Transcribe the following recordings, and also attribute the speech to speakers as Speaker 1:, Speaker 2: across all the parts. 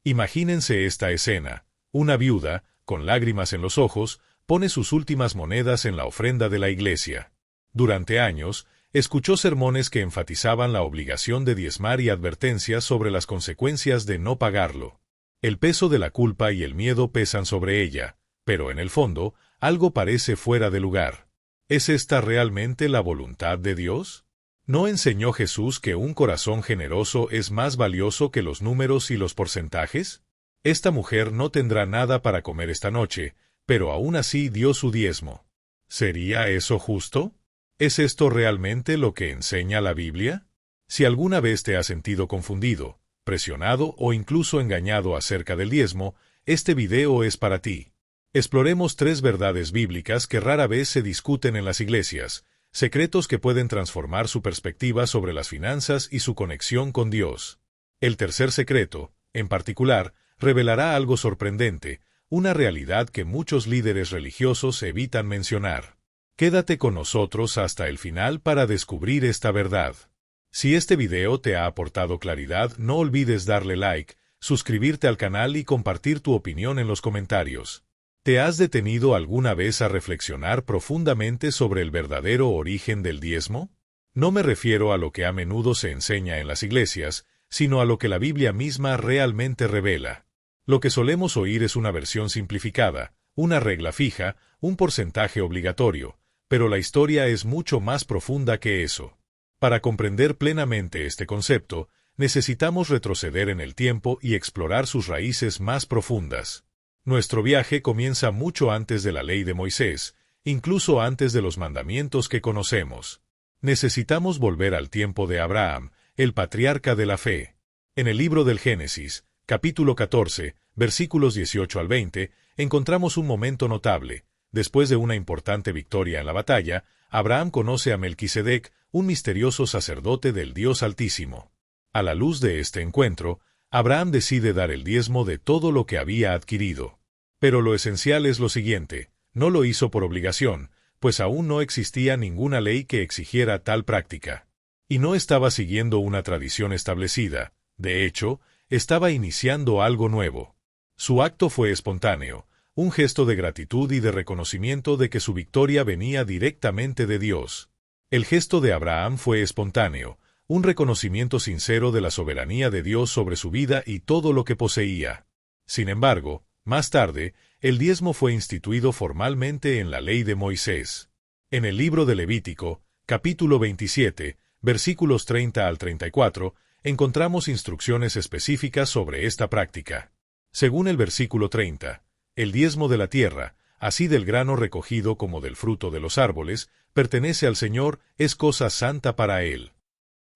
Speaker 1: Imagínense esta escena. Una viuda, con lágrimas en los ojos, pone sus últimas monedas en la ofrenda de la iglesia. Durante años, escuchó sermones que enfatizaban la obligación de diezmar y advertencias sobre las consecuencias de no pagarlo. El peso de la culpa y el miedo pesan sobre ella, pero en el fondo, algo parece fuera de lugar. ¿Es esta realmente la voluntad de Dios? ¿No enseñó Jesús que un corazón generoso es más valioso que los números y los porcentajes? Esta mujer no tendrá nada para comer esta noche, pero aún así dio su diezmo. ¿Sería eso justo? ¿Es esto realmente lo que enseña la Biblia? Si alguna vez te has sentido confundido, presionado o incluso engañado acerca del diezmo, este video es para ti. Exploremos 3 verdades bíblicas que rara vez se discuten en las iglesias, secretos que pueden transformar su perspectiva sobre las finanzas y su conexión con Dios. El tercer secreto, en particular, revelará algo sorprendente, una realidad que muchos líderes religiosos evitan mencionar. Quédate con nosotros hasta el final para descubrir esta verdad. Si este video te ha aportado claridad, no olvides darle like, suscribirte al canal y compartir tu opinión en los comentarios. ¿Te has detenido alguna vez a reflexionar profundamente sobre el verdadero origen del diezmo? No me refiero a lo que a menudo se enseña en las iglesias, sino a lo que la Biblia misma realmente revela. Lo que solemos oír es una versión simplificada, una regla fija, un porcentaje obligatorio, pero la historia es mucho más profunda que eso. Para comprender plenamente este concepto, necesitamos retroceder en el tiempo y explorar sus raíces más profundas. Nuestro viaje comienza mucho antes de la ley de Moisés, incluso antes de los mandamientos que conocemos. Necesitamos volver al tiempo de Abraham, el patriarca de la fe. En el libro del Génesis, capítulo 14, versículos 18 al 20, encontramos un momento notable. Después de una importante victoria en la batalla, Abraham conoce a Melquisedec, un misterioso sacerdote del Dios Altísimo. A la luz de este encuentro, Abraham decide dar el diezmo de todo lo que había adquirido. Pero lo esencial es lo siguiente, no lo hizo por obligación, pues aún no existía ninguna ley que exigiera tal práctica. Y no estaba siguiendo una tradición establecida, de hecho, estaba iniciando algo nuevo. Su acto fue espontáneo, un gesto de gratitud y de reconocimiento de que su victoria venía directamente de Dios. El gesto de Abraham fue espontáneo, un reconocimiento sincero de la soberanía de Dios sobre su vida y todo lo que poseía. Sin embargo, más tarde, el diezmo fue instituido formalmente en la ley de Moisés. En el libro de Levítico, capítulo 27, versículos 30 al 34, encontramos instrucciones específicas sobre esta práctica. Según el versículo 30, el diezmo de la tierra, así del grano recogido como del fruto de los árboles, pertenece al Señor, es cosa santa para Él.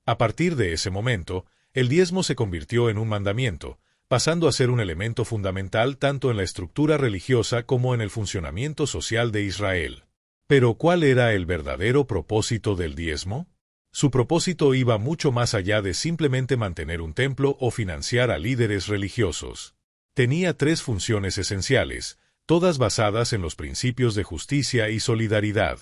Speaker 1: A partir de ese momento, el diezmo se convirtió en un mandamiento, pasando a ser un elemento fundamental tanto en la estructura religiosa como en el funcionamiento social de Israel. Pero ¿cuál era el verdadero propósito del diezmo? Su propósito iba mucho más allá de simplemente mantener un templo o financiar a líderes religiosos. Tenía 3 funciones esenciales, todas basadas en los principios de justicia y solidaridad.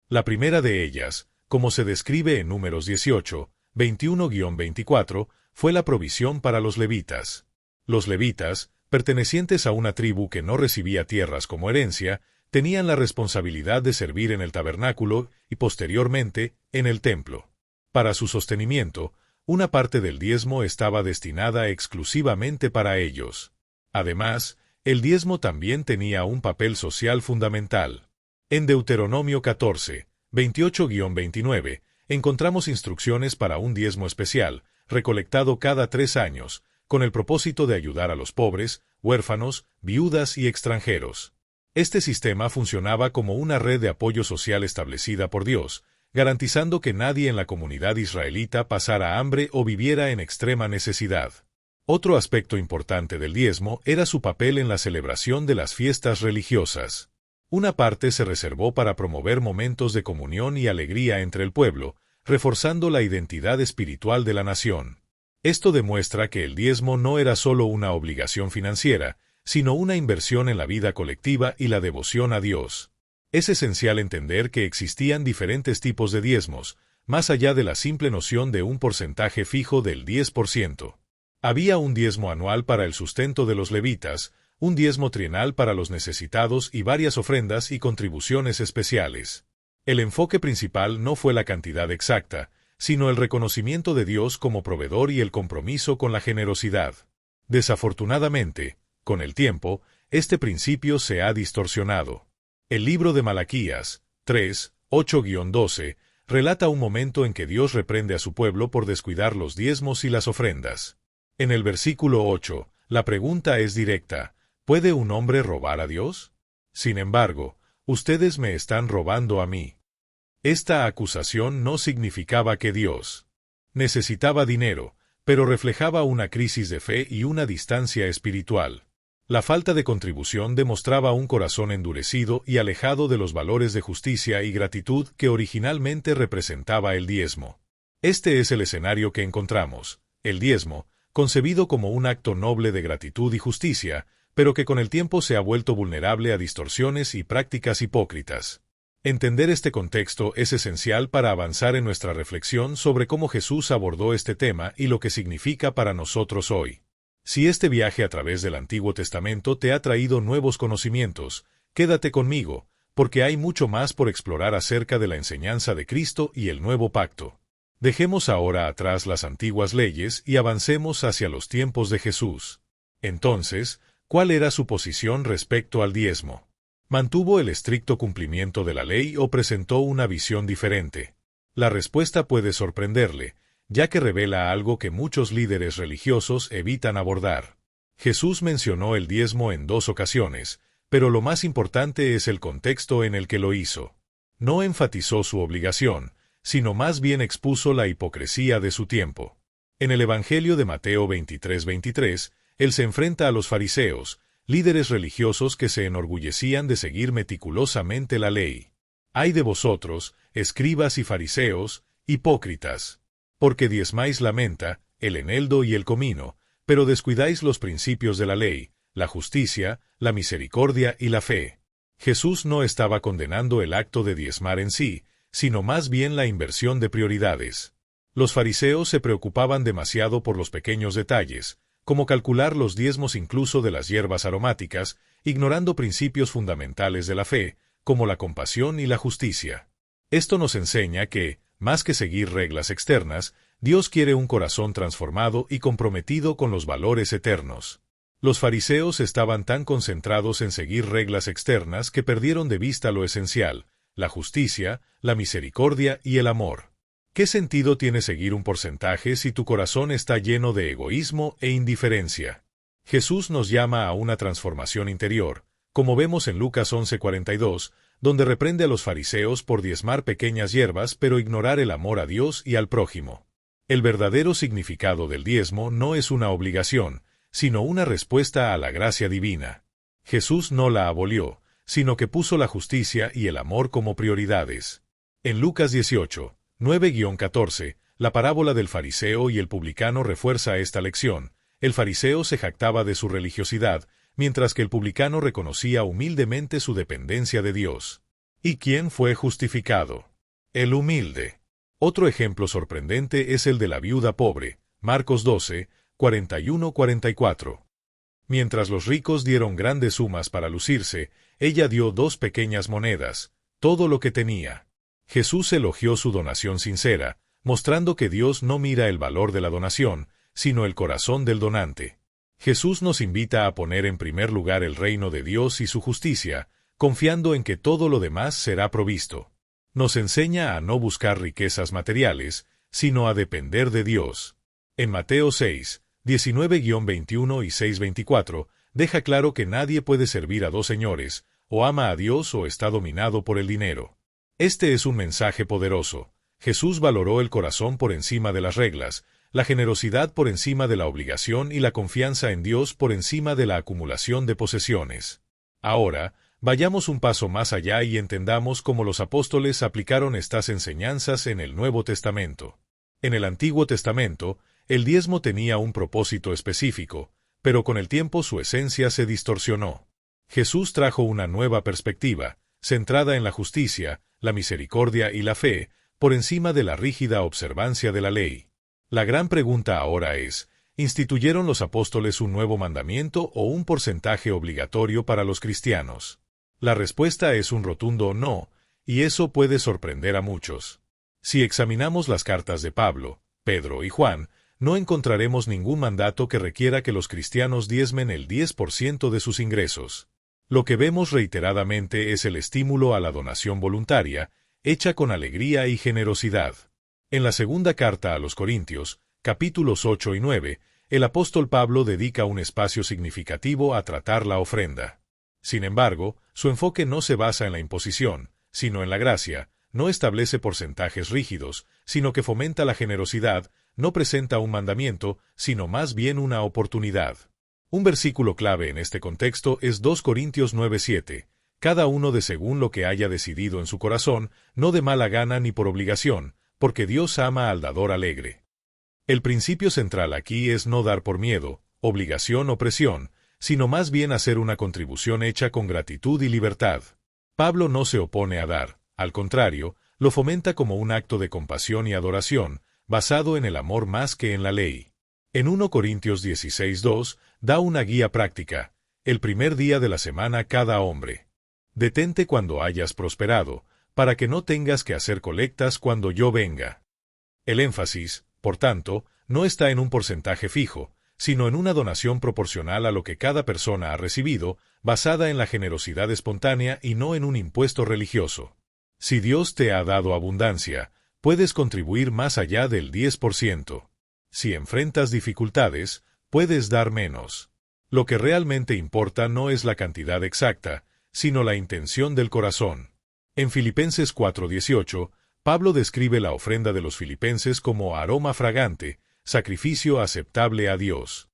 Speaker 1: La primera de ellas, como se describe en Números 18, 21-24, fue la provisión para los levitas. Los levitas, pertenecientes a una tribu que no recibía tierras como herencia, tenían la responsabilidad de servir en el tabernáculo y, posteriormente, en el templo. Para su sostenimiento, una parte del diezmo estaba destinada exclusivamente para ellos. Además, el diezmo también tenía un papel social fundamental. En Deuteronomio 14, 28-29, encontramos instrucciones para un diezmo especial, recolectado cada 3 años, con el propósito de ayudar a los pobres, huérfanos, viudas y extranjeros. Este sistema funcionaba como una red de apoyo social establecida por Dios, garantizando que nadie en la comunidad israelita pasara hambre o viviera en extrema necesidad. Otro aspecto importante del diezmo era su papel en la celebración de las fiestas religiosas. Una parte se reservó para promover momentos de comunión y alegría entre el pueblo, reforzando la identidad espiritual de la nación. Esto demuestra que el diezmo no era solo una obligación financiera, sino una inversión en la vida colectiva y la devoción a Dios. Es esencial entender que existían diferentes tipos de diezmos, más allá de la simple noción de un porcentaje fijo del 10%. Había un diezmo anual para el sustento de los levitas, un diezmo trienal para los necesitados y varias ofrendas y contribuciones especiales. El enfoque principal no fue la cantidad exacta, sino el reconocimiento de Dios como proveedor y el compromiso con la generosidad. Desafortunadamente, con el tiempo, este principio se ha distorsionado. El libro de Malaquías, 3, 8-12, relata un momento en que Dios reprende a su pueblo por descuidar los diezmos y las ofrendas. En el versículo 8, la pregunta es directa: ¿puede un hombre robar a Dios? Sin embargo, ustedes me están robando a mí. Esta acusación no significaba que Dios necesitaba dinero, pero reflejaba una crisis de fe y una distancia espiritual. La falta de contribución demostraba un corazón endurecido y alejado de los valores de justicia y gratitud que originalmente representaba el diezmo. Este es el escenario que encontramos: el diezmo, concebido como un acto noble de gratitud y justicia, pero que con el tiempo se ha vuelto vulnerable a distorsiones y prácticas hipócritas. Entender este contexto es esencial para avanzar en nuestra reflexión sobre cómo Jesús abordó este tema y lo que significa para nosotros hoy. Si este viaje a través del Antiguo Testamento te ha traído nuevos conocimientos, quédate conmigo, porque hay mucho más por explorar acerca de la enseñanza de Cristo y el nuevo pacto. Dejemos ahora atrás las antiguas leyes y avancemos hacia los tiempos de Jesús. Entonces, ¿cuál era su posición respecto al diezmo? ¿Mantuvo el estricto cumplimiento de la ley o presentó una visión diferente? La respuesta puede sorprenderle, ya que revela algo que muchos líderes religiosos evitan abordar. Jesús mencionó el diezmo en 2 ocasiones, pero lo más importante es el contexto en el que lo hizo. No enfatizó su obligación, sino más bien expuso la hipocresía de su tiempo. En el Evangelio de Mateo 23:23, él se enfrenta a los fariseos, líderes religiosos que se enorgullecían de seguir meticulosamente la ley. ¡Ay de vosotros, escribas y fariseos, hipócritas! Porque diezmáis la menta, el eneldo y el comino, pero descuidáis los principios de la ley, la justicia, la misericordia y la fe. Jesús no estaba condenando el acto de diezmar en sí, sino más bien la inversión de prioridades. Los fariseos se preocupaban demasiado por los pequeños detalles, como calcular los diezmos incluso de las hierbas aromáticas, ignorando principios fundamentales de la fe, como la compasión y la justicia. Esto nos enseña que, más que seguir reglas externas, Dios quiere un corazón transformado y comprometido con los valores eternos. Los fariseos estaban tan concentrados en seguir reglas externas que perdieron de vista lo esencial: la justicia, la misericordia y el amor. ¿Qué sentido tiene seguir un porcentaje si tu corazón está lleno de egoísmo e indiferencia? Jesús nos llama a una transformación interior, como vemos en Lucas 11:42, donde reprende a los fariseos por diezmar pequeñas hierbas pero ignorar el amor a Dios y al prójimo. El verdadero significado del diezmo no es una obligación, sino una respuesta a la gracia divina. Jesús no la abolió, sino que puso la justicia y el amor como prioridades. En Lucas 18, 9-14, la parábola del fariseo y el publicano refuerza esta lección. El fariseo se jactaba de su religiosidad, mientras que el publicano reconocía humildemente su dependencia de Dios. ¿Y quién fue justificado? El humilde. Otro ejemplo sorprendente es el de la viuda pobre, Marcos 12, 41-44. Mientras los ricos dieron grandes sumas para lucirse, ella dio 2 pequeñas monedas, todo lo que tenía. Jesús elogió su donación sincera, mostrando que Dios no mira el valor de la donación, sino el corazón del donante. Jesús nos invita a poner en primer lugar el reino de Dios y su justicia, confiando en que todo lo demás será provisto. Nos enseña a no buscar riquezas materiales, sino a depender de Dios. En Mateo 6, 19-21 y 6-24, deja claro que nadie puede servir a 2 señores, o ama a Dios o está dominado por el dinero. Este es un mensaje poderoso. Jesús valoró el corazón por encima de las reglas, la generosidad por encima de la obligación y la confianza en Dios por encima de la acumulación de posesiones. Ahora, vayamos un paso más allá y entendamos cómo los apóstoles aplicaron estas enseñanzas en el Nuevo Testamento. En el Antiguo Testamento, el diezmo tenía un propósito específico, pero con el tiempo su esencia se distorsionó. Jesús trajo una nueva perspectiva, centrada en la justicia, la misericordia y la fe, por encima de la rígida observancia de la ley. La gran pregunta ahora es, ¿Instituyeron los apóstoles un nuevo mandamiento o un porcentaje obligatorio para los cristianos? La respuesta es un rotundo no, y eso puede sorprender a muchos. Si examinamos las cartas de Pablo, Pedro y Juan, no encontraremos ningún mandato que requiera que los cristianos diezmen el 10% de sus ingresos. Lo que vemos reiteradamente es el estímulo a la donación voluntaria, hecha con alegría y generosidad. En la segunda carta a los Corintios, capítulos 8 y 9, el apóstol Pablo dedica un espacio significativo a tratar la ofrenda. Sin embargo, su enfoque no se basa en la imposición, sino en la gracia, no establece porcentajes rígidos, sino que fomenta la generosidad, no presenta un mandamiento, sino más bien una oportunidad. Un versículo clave en este contexto es 2 Corintios 9:7, cada uno de según lo que haya decidido en su corazón, no de mala gana ni por obligación, porque Dios ama al dador alegre. El principio central aquí es no dar por miedo, obligación o presión, sino más bien hacer una contribución hecha con gratitud y libertad. Pablo no se opone a dar, al contrario, lo fomenta como un acto de compasión y adoración, basado en el amor más que en la ley. En 1 Corintios 16:2 da una guía práctica, el primer día de la semana cada hombre. Detente cuando hayas prosperado, para que no tengas que hacer colectas cuando yo venga. El énfasis, por tanto, no está en un porcentaje fijo, sino en una donación proporcional a lo que cada persona ha recibido, basada en la generosidad espontánea y no en un impuesto religioso. Si Dios te ha dado abundancia, puedes contribuir más allá del 10%. Si enfrentas dificultades, puedes dar menos. Lo que realmente importa no es la cantidad exacta, sino la intención del corazón. En Filipenses 4:18, Pablo describe la ofrenda de los filipenses como aroma fragante, sacrificio aceptable a Dios.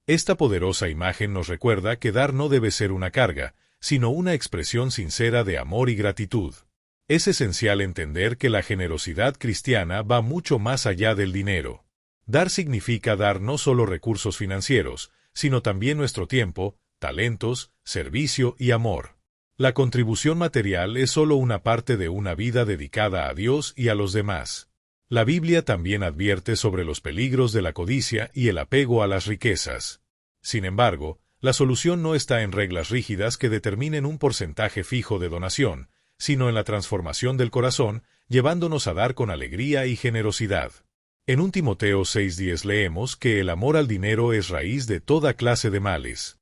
Speaker 1: Esta poderosa imagen nos recuerda que dar no debe ser una carga, sino una expresión sincera de amor y gratitud. Es esencial entender que la generosidad cristiana va mucho más allá del dinero. Dar significa dar no solo recursos financieros, sino también nuestro tiempo, talentos, servicio y amor. La contribución material es solo una parte de una vida dedicada a Dios y a los demás. La Biblia también advierte sobre los peligros de la codicia y el apego a las riquezas. Sin embargo, la solución no está en reglas rígidas que determinen un porcentaje fijo de donación, sino en la transformación del corazón, llevándonos a dar con alegría y generosidad. En 1 Timoteo 6:10 leemos que el amor al dinero es raíz de toda clase de males.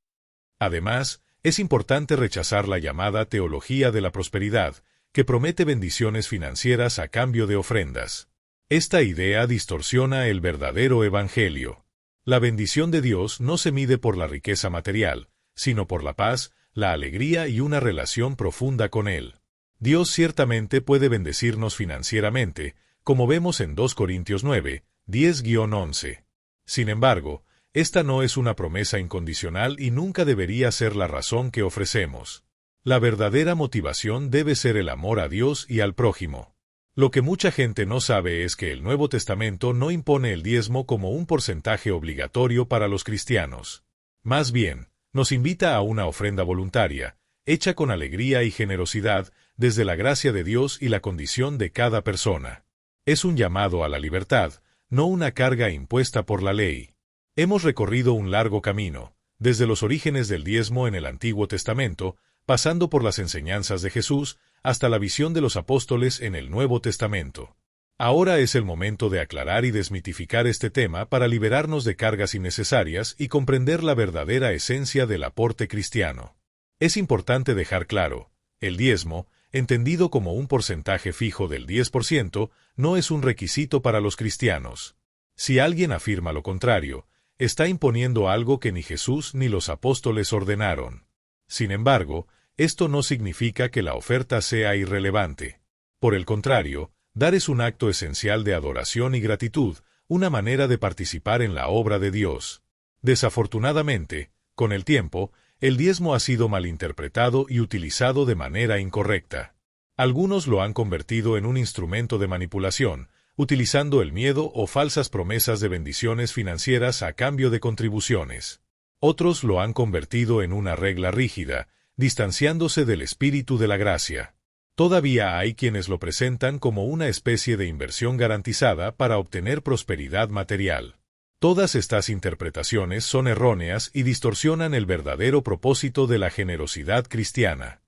Speaker 1: Además, es importante rechazar la llamada teología de la prosperidad, que promete bendiciones financieras a cambio de ofrendas. Esta idea distorsiona el verdadero evangelio. La bendición de Dios no se mide por la riqueza material, sino por la paz, la alegría y una relación profunda con Él. Dios ciertamente puede bendecirnos financieramente, como vemos en 2 Corintios 9, 10-11. Sin embargo, esta no es una promesa incondicional y nunca debería ser la razón que ofrecemos. La verdadera motivación debe ser el amor a Dios y al prójimo. Lo que mucha gente no sabe es que el Nuevo Testamento no impone el diezmo como un porcentaje obligatorio para los cristianos. Más bien, nos invita a una ofrenda voluntaria, hecha con alegría y generosidad, desde la gracia de Dios y la condición de cada persona. Es un llamado a la libertad, no una carga impuesta por la ley. Hemos recorrido un largo camino, desde los orígenes del diezmo en el Antiguo Testamento, pasando por las enseñanzas de Jesús, hasta la visión de los apóstoles en el Nuevo Testamento. Ahora es el momento de aclarar y desmitificar este tema para liberarnos de cargas innecesarias y comprender la verdadera esencia del aporte cristiano. Es importante dejar claro, el diezmo, entendido como un porcentaje fijo del 10%, no es un requisito para los cristianos. Si alguien afirma lo contrario, está imponiendo algo que ni Jesús ni los apóstoles ordenaron. Sin embargo, esto no significa que la oferta sea irrelevante. Por el contrario, dar es un acto esencial de adoración y gratitud, una manera de participar en la obra de Dios. Desafortunadamente, con el tiempo, el diezmo ha sido malinterpretado y utilizado de manera incorrecta. Algunos lo han convertido en un instrumento de manipulación, utilizando el miedo o falsas promesas de bendiciones financieras a cambio de contribuciones. Otros lo han convertido en una regla rígida, distanciándose del espíritu de la gracia. Todavía hay quienes lo presentan como una especie de inversión garantizada para obtener prosperidad material. Todas estas interpretaciones son erróneas y distorsionan el verdadero propósito de la generosidad cristiana.